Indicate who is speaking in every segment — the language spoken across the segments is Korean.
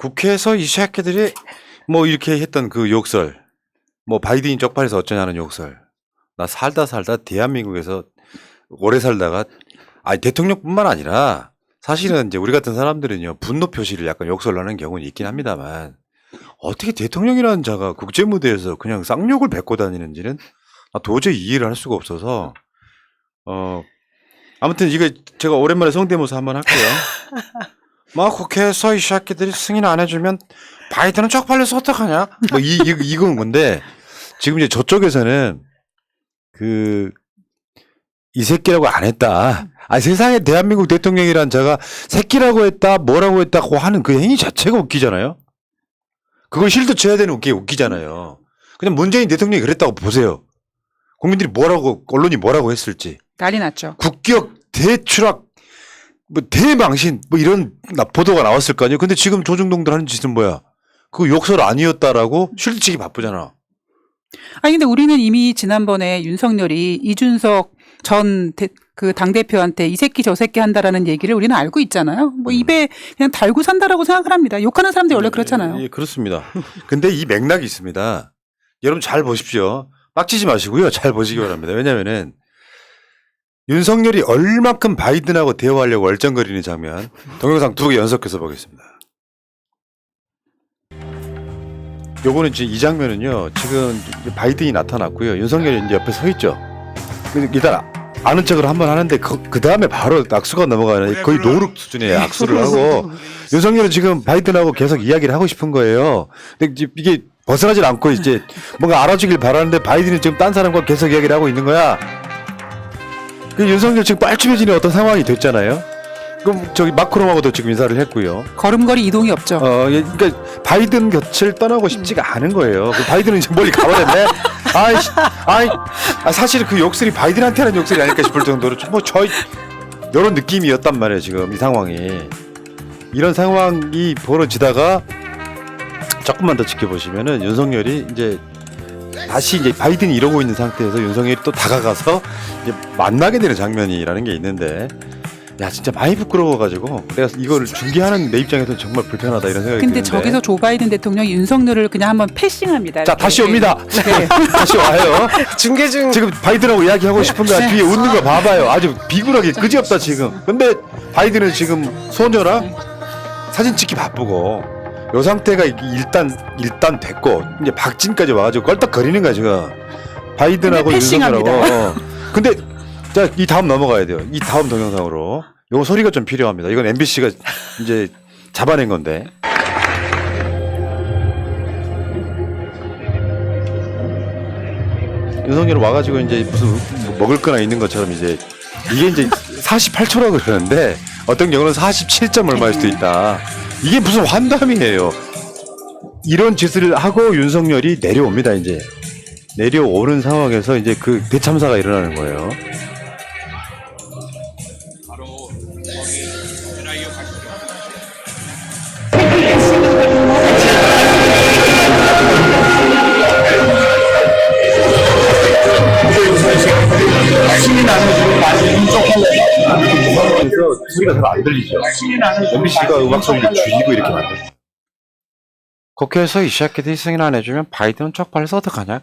Speaker 1: 국회에서 이 새끼들이 뭐 이렇게 했던 그 욕설, 뭐 바이든이 쪽팔려서 어쩌냐는 욕설. 나 살다 대한민국에서 오래 살다가 아니 대통령뿐만 아니라 사실은 이제 우리 같은 사람들은요 분노 표시를 약간 욕설을 하는 경우는 있긴 합니다만 어떻게 대통령이라는 자가 국제 무대에서 그냥 쌍욕을 뱉고 다니는지는 도저히 이해를 할 수가 없어서 아무튼 이거 제가 오랜만에 성대모사 한번 할게요. 막 국회에서 이 새끼들이 승인 안 해주면 바이든은 쪽팔려서 어떡하냐? 뭐 이건 건데 지금 이제 저쪽에서는 이 새끼라고 안 했다. 아 세상에 대한민국 대통령이란 자가 새끼라고 했다, 뭐라고 했다고 하는 그 행위 자체가 웃기잖아요. 그걸 실드 쳐야 되는 게 웃기잖아요. 그냥 문재인 대통령이 그랬다고 보세요. 국민들이 뭐라고 언론이 뭐라고 했을지.
Speaker 2: 난리 났죠.
Speaker 1: 국격 대추락, 뭐 대망신, 뭐 이런 보도가 나왔을 거 아니에요. 근데 지금 조중동들 하는 짓은 뭐야? 그거 욕설 아니었다라고 실드 치기 바쁘잖아.
Speaker 2: 아니 근데 우리는 이미 지난번에 윤석열이 이준석 전 그 당대표한테 이 새끼 저 새끼 한다라는 얘기를 우리는 알고 있잖아요. 뭐 입에 그냥 달고 산다라고 생각을 합니다. 욕하는 사람들이 원래 그렇잖아요.
Speaker 1: 예, 그렇습니다. 근데 이 맥락이 있습니다. 여러분 잘 보십시오. 빡치지 마시고요. 잘 보시기 바랍니다. 왜냐면은 윤석열이 얼만큼 바이든하고 대화하려고 얼쩡거리는 장면 동영상 2개 연속해서 보겠습니다. 요거는 지금 이 장면은요. 지금 바이든이 나타났고요. 윤석열이 이제 옆에 서 있죠. 일단 아는 척을 한번 하는데 그 다음에 바로 악수가 넘어가는 거의 노룩 수준의 악수를 하고 윤석열은 지금 바이든하고 계속 이야기를 하고 싶은 거예요. 근데 이게 벗어나질 않고 이제 뭔가 알아주길 바라는데 바이든이 지금 딴 사람과 계속 이야기를 하고 있는 거야. 윤석열 지금 뻘쭘해지는 어떤 상황이 됐잖아요. 그럼 저기 마크롱하고도 지금 인사를 했고요.
Speaker 2: 걸음걸이 이동이 없죠.
Speaker 1: 그러니까 바이든 곁을 떠나고 싶지가 않은 거예요. 바이든은 이제 멀리 가버렸네. 사실 그 욕설이 바이든한테 하는 욕설이 아닐까 싶을 정도로 이런 느낌이었단 말이에요. 지금 이 상황이. 이런 상황이 벌어지다가 조금만 더 지켜보시면은 윤석열이 이제 다시 이제 바이든이 이러고 있는 상태에서 윤석열이 또 다가가서 이제 만나게 되는 장면이라는 게 있는데 야 진짜 많이 부끄러워가지고 내가 이거를 중계하는 내 입장에서는 정말 불편하다 이런 생각이
Speaker 2: 근데
Speaker 1: 드는데
Speaker 2: 저기서 조 바이든 대통령이 윤석열을 그냥 한번 패싱합니다.
Speaker 1: 자 다시 옵니다.
Speaker 2: 네.
Speaker 1: 다시 와요.
Speaker 3: 중계 중
Speaker 1: 지금 바이든하고 이야기하고 싶은 거야. 뒤에 웃는 거 봐봐요. 아주 비굴하게 그지없다 지금. 근데 바이든은 지금 소녀랑 사진 찍기 바쁘고 요 상태가 일단 됐고 이제 박진까지 와가지고 껄떡거리는 거야 지금. 바이든하고 윤석열하고. 근데 자, 이 다음 넘어가야 돼요. 이 다음 동영상으로. 요거 소리가 좀 필요합니다. 이건 MBC가 이제 잡아낸 건데. 윤석열 와가지고 이제 무슨 먹을 거나 있는 것처럼 이제 이게 이제 48초라고 그러는데 어떤 경우는 47점 얼마일 수도 있다. 이게 무슨 환담이에요. 이런 짓을 하고 윤석열이 내려옵니다, 이제. 내려오는 상황에서 이제 그 대참사가 일어나는 거예요. 그래서 소리가 잘 안 들리죠. MBC가 음악 소리를 줄이고 이렇게 만들죠. 국회에서 이 새끼들이 승인 안 해주면 바이든은 쪽팔려서 어떡하냐?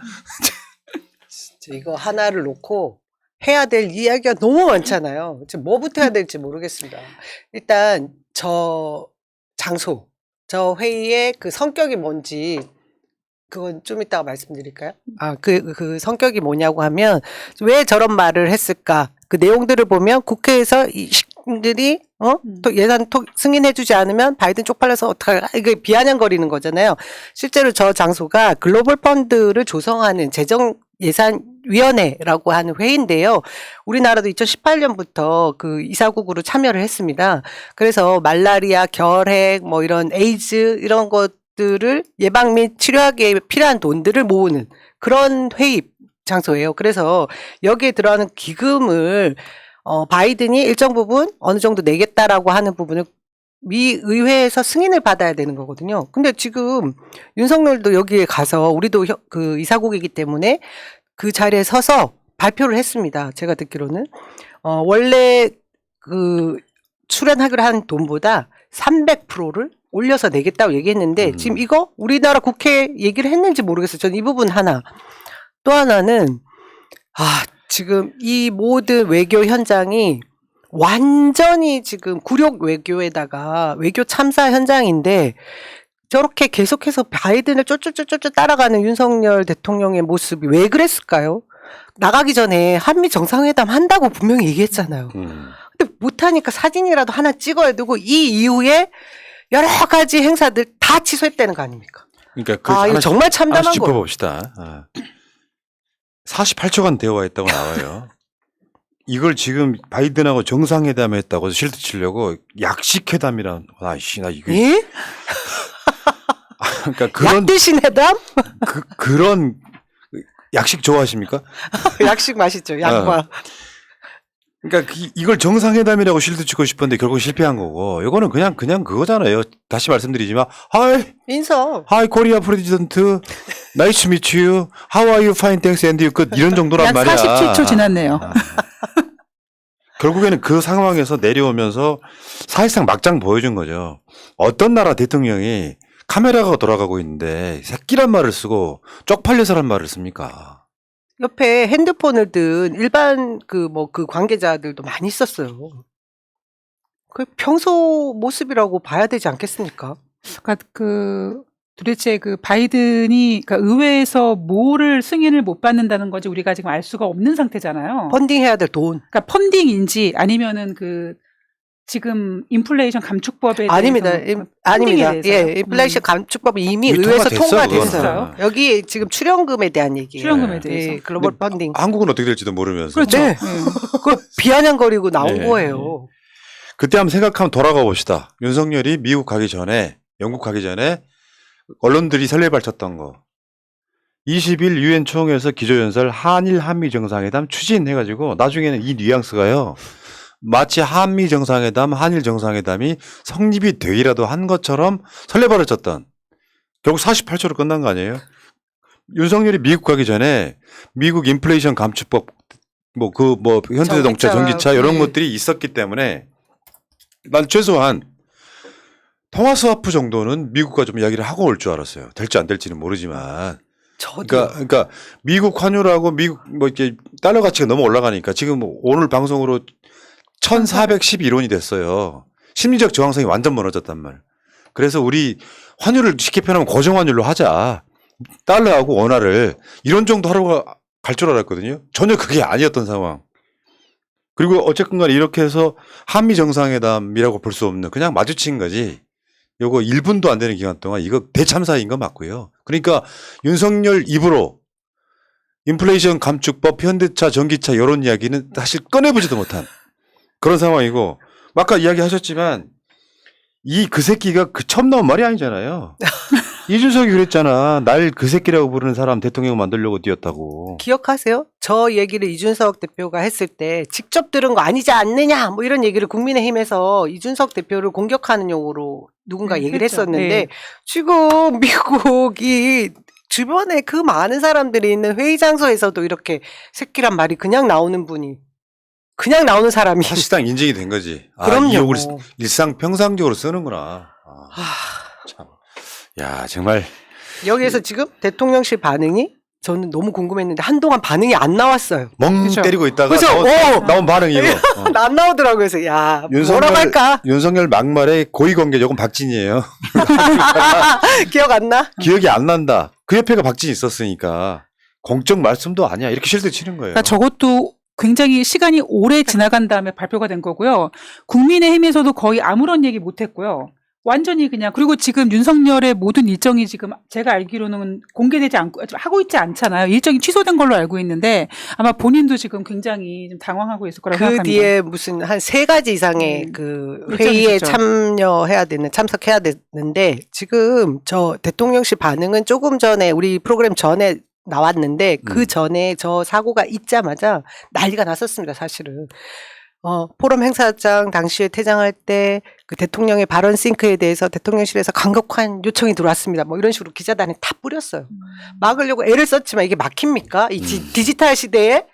Speaker 3: 이거 하나를 놓고 해야 될 이야기가 너무 많잖아요. 지금 뭐부터 해야 될지 모르겠습니다. 일단 저 장소, 저 회의의 그 성격이 뭔지 그건 좀 이따가 말씀드릴까요? 그 성격이 뭐냐고 하면 왜 저런 말을 했을까? 그 내용들을 보면 국회에서 이 식들이 또 예산 승인해주지 않으면 바이든 쪽팔려서 어떡할까? 이게 비아냥거리는 거잖아요. 실제로 저 장소가 글로벌 펀드를 조성하는 재정예산위원회라고 하는 회의인데요. 우리나라도 2018년부터 그 이사국으로 참여를 했습니다. 그래서 말라리아, 결핵, 뭐 이런 에이즈 이런 것들을 예방 및 치료하기에 필요한 돈들을 모으는 그런 회의 장소예요. 그래서 여기에 들어가는 기금을 바이든이 일정 부분 어느 정도 내겠다라고 하는 부분을 미 의회에서 승인을 받아야 되는 거거든요. 근데 지금 윤석열도 여기에 가서 우리도 그 이사국이기 때문에 그 자리에 서서 발표를 했습니다. 제가 듣기로는 원래 그 출연하기로 한 돈보다 300%를 올려서 내겠다고 얘기했는데 지금 이거 우리나라 국회 얘기를 했는지 모르겠어요. 저는 이 부분 하나. 또 하나는 지금 이 모든 외교 현장이 완전히 지금 굴욕 외교에다가 외교 참사 현장인데 저렇게 계속해서 바이든을 쫄쫄쫄쫄 따라가는 윤석열 대통령의 모습이 왜 그랬을까요? 나가기 전에 한미 정상회담 한다고 분명히 얘기했잖아요. 근데 못하니까 사진이라도 하나 찍어야 되고 이 이후에 여러 가지 행사들 다 취소했다는 거 아닙니까?
Speaker 1: 그러니까
Speaker 3: 이거 정말 참담한
Speaker 1: 하나씩
Speaker 3: 거예요.
Speaker 1: 짚어봅시다. 48초간 대화했다고 나와요. 이걸 지금 바이든하고 정상회담했다고 실드 치려고 약식회담이란 나 이거
Speaker 3: 예?
Speaker 1: 그러니까 그런
Speaker 3: 약 대신 회담?
Speaker 1: 그런 약식 좋아하십니까?
Speaker 3: 약식 맛있죠. 양과.
Speaker 1: 그러니까 이걸 정상회담이라고 실드 치고 싶었는데 결국 실패한 거고 이거는 그냥 그거잖아요. 다시 말씀드리지만
Speaker 3: 인서.
Speaker 1: Hi Korea President, nice to meet you. How are you? Fine, thanks. And you? 끝 이런 정도란
Speaker 2: 약
Speaker 1: 말이야.
Speaker 2: 47초 지났네요.
Speaker 1: 결국에는 그 상황에서 내려오면서 사실상 막장 보여준 거죠. 어떤 나라 대통령이 카메라가 돌아가고 있는데 새끼란 말을 쓰고 쪽팔려서란 말을 씁니까?
Speaker 3: 옆에 핸드폰을 든 일반 그 관계자들도 많이 있었어요. 그 평소 모습이라고 봐야 되지 않겠습니까?
Speaker 2: 그러니까 도대체 바이든이 의회에서 뭐를 승인을 못 받는다는 거지 우리가 지금 알 수가 없는 상태잖아요.
Speaker 3: 펀딩해야 될 돈.
Speaker 2: 그러니까 펀딩인지 아니면은 지금 인플레이션 감축법에 대해서
Speaker 3: 아닙니다. 아닙니다.
Speaker 2: 펀딩에 대해서요?
Speaker 3: 예, 인플레이션 감축법이 이미
Speaker 1: 이미
Speaker 3: 의회에서
Speaker 1: 통과됐어요,
Speaker 3: 통과됐어요.
Speaker 2: 그거는.
Speaker 3: 여기 지금 출연금에 대한 얘기예요.
Speaker 2: 출연금에 대해서.
Speaker 3: 예, 글로벌 펀딩.
Speaker 1: 한국은 어떻게 될지도 모르면서.
Speaker 2: 그렇죠.
Speaker 3: 네. 그걸 비아냥거리고 나온
Speaker 1: 네.
Speaker 3: 거예요.
Speaker 1: 그때 한번 생각하면 돌아가 봅시다. 윤석열이 미국 가기 전에, 영국 가기 전에 언론들이 설레발 쳤던 거. 20일 유엔 총회에서 기조연설 한일 한미 정상회담 추진해가지고 나중에는 이 뉘앙스가요. 마치 한미 정상회담, 한일 정상회담이 성립이 되기라도 한 것처럼 설레발을 쳤던 결국 48초로 끝난 거 아니에요? 윤석열이 미국 가기 전에 미국 인플레이션 감축법 현대자동차, 전기차 이런 것들이 있었기 때문에 난 최소한 통화 스와프 정도는 미국과 좀 이야기를 하고 올 줄 알았어요. 될지 안 될지는 모르지만.
Speaker 3: 저도.
Speaker 1: 그러니까 미국 환율하고 미국 이렇게 달러 가치가 너무 올라가니까 지금 오늘 방송으로 1,411원이 됐어요. 심리적 저항성이 완전 무너졌단 말. 그래서 우리 환율을 쉽게 표현하면 고정 환율로 하자. 달러하고 원화를 이런 정도 하러 갈 줄 알았거든요. 전혀 그게 아니었던 상황. 그리고 어쨌건 간에 이렇게 해서 한미 정상회담이라고 볼 수 없는 그냥 마주친 거지. 요거 1분도 안 되는 기간 동안 이거 대참사인 거 맞고요. 그러니까 윤석열 입으로 인플레이션 감축법, 현대차, 전기차 이런 이야기는 사실 꺼내보지도 못한 그런 상황이고 아까 이야기하셨지만 그 새끼가 처음 나온 말이 아니잖아요. 이준석이 그랬잖아. 날 그 새끼라고 부르는 사람 대통령 만들려고 뛰었다고.
Speaker 3: 기억하세요? 저 얘기를 이준석 대표가 했을 때 직접 들은 거 아니지 않느냐 뭐 이런 얘기를 국민의힘에서 이준석 대표를 공격하는 용어로 누군가 얘기를
Speaker 2: 했죠.
Speaker 3: 했었는데
Speaker 2: 네.
Speaker 3: 지금 미국이 주변에 그 많은 사람들이 있는 회의 장소에서도 이렇게 새끼란 말이 그냥 나오는 분이 그냥 나오는 사람이
Speaker 1: 사실상 인증이 된 거지.
Speaker 3: 그럼요.
Speaker 1: 이 욕을 평상적으로 쓰는구나. 참. 야, 정말.
Speaker 3: 여기에서 지금 대통령실 반응이 저는 너무 궁금했는데 한동안 반응이 안 나왔어요.
Speaker 1: 멍
Speaker 2: 그렇죠.
Speaker 1: 때리고 있다가
Speaker 3: 그래서
Speaker 1: 나온 반응이 이거.
Speaker 3: 안 나오더라고요. 그래서 야 뭐라고 할까?
Speaker 1: 윤석열 막말의 고위관계 조금 박진이에요.
Speaker 3: 기억 안 나?
Speaker 1: 기억이 안 난다. 그 옆에가 박진이 있었으니까 공적 말씀도 아니야. 이렇게 실드 치는 거예요.
Speaker 2: 그러니까 저것도 굉장히 시간이 오래 지나간 다음에 발표가 된 거고요. 국민의힘에서도 거의 아무런 얘기 못 했고요. 완전히 그냥 그리고 지금 윤석열의 모든 일정이 지금 제가 알기로는 공개되지 않고 하고 있지 않잖아요. 일정이 취소된 걸로 알고 있는데 아마 본인도 지금 굉장히 좀 당황하고 있을 거라고
Speaker 3: 그
Speaker 2: 생각합니다.
Speaker 3: 뒤에 무슨 한 3가지 이상의 그
Speaker 2: 일정이
Speaker 3: 회의에
Speaker 2: 있었죠.
Speaker 3: 참석해야 되는데 지금 저 대통령실 반응은 조금 전에 우리 프로그램 전에 나왔는데 그 전에 저 사고가 있자마자 난리가 났었습니다. 사실은. 포럼 행사장 당시에 퇴장할 때 그 대통령의 발언 싱크에 대해서 대통령실에서 강력한 요청이 들어왔습니다. 뭐 이런 식으로 기자단에 다 뿌렸어요. 막으려고 애를 썼지만 이게 막힙니까? 이 디지털 시대에?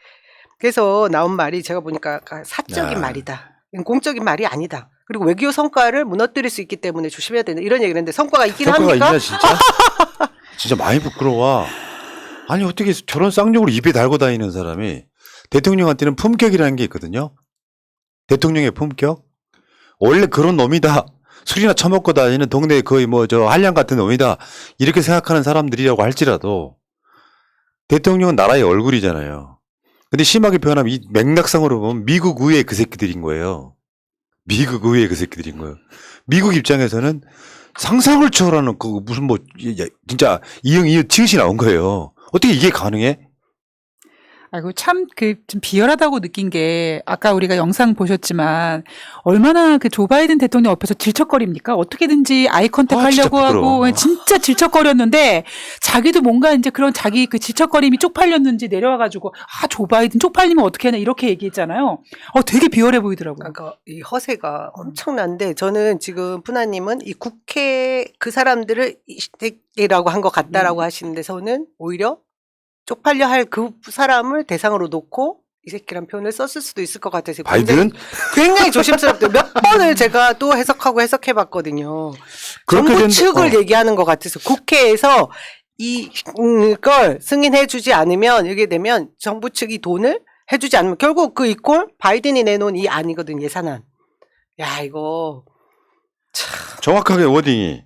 Speaker 3: 그래서 나온 말이 제가 보니까 사적인
Speaker 1: 야.
Speaker 3: 말이다. 공적인 말이 아니다. 그리고 외교 성과를 무너뜨릴 수 있기 때문에 조심해야 된다. 이런 얘기를 했는데 성과가 있긴
Speaker 1: 성과가
Speaker 3: 합니까?
Speaker 1: 있냐 진짜? 진짜 많이 부끄러워. 아니 어떻게 저런 쌍욕을 입에 달고 다니는 사람이 대통령한테는 품격이라는 게 있거든요. 대통령의 품격. 원래 그런 놈이다. 술이나 처먹고 다니는 동네 거의 뭐 저 한량 같은 놈이다. 이렇게 생각하는 사람들이라고 할지라도 대통령은 나라의 얼굴이잖아요. 근데 심하게 표현하면 이 맥락상으로 보면 미국 의회 그 새끼들인 거예요. 미국 의회 그 새끼들인 거예요. 미국 입장에서는 상상을 초월하는 그 무슨 뭐 진짜 이응 이응 티읕이 나온 거예요. 어떻게 이게 가능해?
Speaker 2: 아이고 참 좀 비열하다고 느낀 게 아까 우리가 영상 보셨지만 얼마나 그 조 바이든 대통령 옆에서 질척거립니까? 어떻게든지 아이 컨택
Speaker 1: 아, 진짜
Speaker 2: 하려고
Speaker 1: 부끄러워.
Speaker 2: 하고 진짜 질척거렸는데 자기도 뭔가 이제 그런 자기 그 질척거림이 쪽팔렸는지 내려와 가지고 조 바이든 쪽팔리면 어떻게 하냐 이렇게 얘기했잖아요. 되게 비열해 보이더라고요.
Speaker 3: 그러니까 이 허세가 엄청난데 저는 지금 푸나님은 이 국회 그 사람들을 이라고 한 것 같다라고 하시는 데서는 오히려 쪽팔려 할 그 사람을 대상으로 놓고 이 새끼란 표현을 썼을 수도 있을 것 같아서
Speaker 1: 바이든은
Speaker 3: 굉장히 조심스럽게 몇 번을 제가 또 해석하고 해석해봤거든요.
Speaker 1: 그렇게
Speaker 3: 정부
Speaker 1: 된-
Speaker 3: 측을 얘기하는 것 같아서 국회에서 이걸 승인해주지 않으면 이게 되면 정부 측이 돈을 해주지 않으면 결국 그 이꼴 바이든이 내놓은 이 안이거든 예산안. 야 이거
Speaker 1: 정확하게 워딩이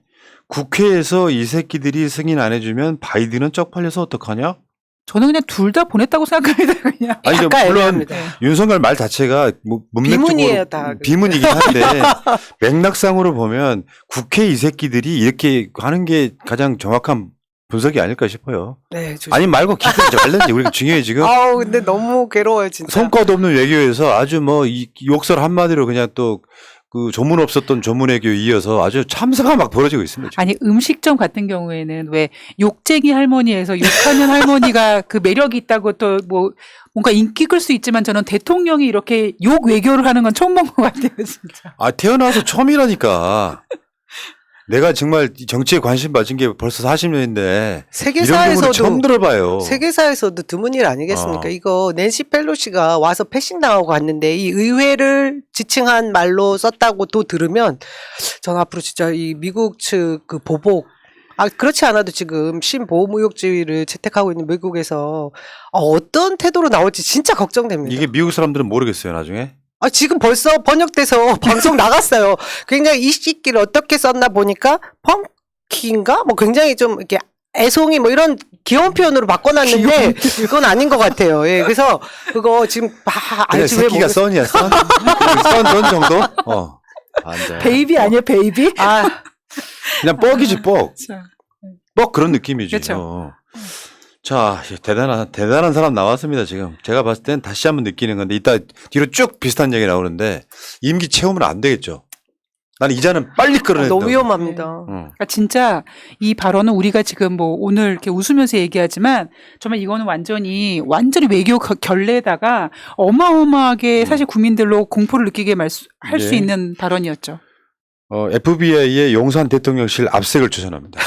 Speaker 1: 국회에서 이 새끼들이 승인 안 해주면 바이든은 쪽팔려서 어떡하냐?
Speaker 2: 저는 그냥 둘 다 보냈다고 생각합니다. 그냥.
Speaker 1: 아니
Speaker 3: 약간
Speaker 1: 물론
Speaker 3: 애매합니다.
Speaker 1: 윤석열 말 자체가 뭐
Speaker 3: 비문이에요,
Speaker 1: 문맥적으로
Speaker 3: 다.
Speaker 1: 비문이긴 한데 맥락상으로 보면 국회 이 새끼들이 이렇게 하는 게 가장 정확한 분석이 아닐까 싶어요.
Speaker 3: 네, 조심.
Speaker 1: 아니 말고 기대지 말든지 우리가 중요해 지금
Speaker 3: 아우 근데 너무 괴로워요 진짜.
Speaker 1: 성과도 없는 외교에서 아주 뭐 이 욕설 한마디로 그냥 또 그 조문 없었던 조문 외교 이어서 아주 참사가 막 벌어지고 있습니다. 지금.
Speaker 2: 아니 음식점 같은 경우에는 왜 욕쟁이 할머니에서 욕하는 할머니가 그 매력이 있다고 또 뭐 뭔가 인기 끌 수 있지만 저는 대통령이 이렇게 욕 외교를 하는 건 처음 본 것 같아요 진짜.
Speaker 1: 아 태어나서 처음이라니까. 내가 정말 정치에 관심 가진 게 벌써 40년인데 이런 경우는
Speaker 3: 세계사에서도
Speaker 1: 처음 들어봐요.
Speaker 3: 세계사에서도 드문 일 아니겠습니까?
Speaker 1: 어.
Speaker 3: 이거 낸시 펠로시가 와서 패싱 당하고 갔는데 이 의회를 지칭한 말로 썼다고 또 들으면 전 앞으로 진짜 이 미국 측 그 보복 그렇지 않아도 지금 신보호무역주의를 채택하고 있는 미국에서 어떤 태도로 나올지 진짜 걱정됩니다.
Speaker 1: 이게 미국 사람들은 모르겠어요 나중에.
Speaker 3: 지금 벌써 번역돼서 방송 나갔어요. 굉장히 이 시기를 어떻게 썼나 보니까 펑키인가? 뭐 굉장히 좀 이렇게 애송이 뭐 이런 귀여운 표현으로 바꿔놨는데 그건 아닌 것 같아요. 예, 그래서 그거 지금
Speaker 1: 그냥
Speaker 3: 알지 왜
Speaker 1: 새끼가 썬이야 썬. 썬 정도? 안 돼.
Speaker 2: 베이비 아니에요 베이비?
Speaker 1: 그냥 뻑이지 뻑.
Speaker 2: 자,
Speaker 1: 뻑 그런 느낌이지.
Speaker 2: 그렇죠.
Speaker 1: 자, 대단한 사람 나왔습니다, 지금. 제가 봤을 땐 다시 한번 느끼는 건데, 이따 뒤로 쭉 비슷한 얘기 나오는데, 임기 채우면 안 되겠죠. 난 이자는 빨리 끌어낸다.
Speaker 3: 너무 위험합니다.
Speaker 2: 그러니까 진짜 이 발언은 우리가 지금 뭐 오늘 이렇게 웃으면서 얘기하지만 정말 이거는 완전히 외교 결례에다가 어마어마하게 사실 국민들로 공포를 느끼게 할 수
Speaker 1: 예.
Speaker 2: 있는 발언이었죠.
Speaker 1: FBI의 용산 대통령실 압색을 추천합니다.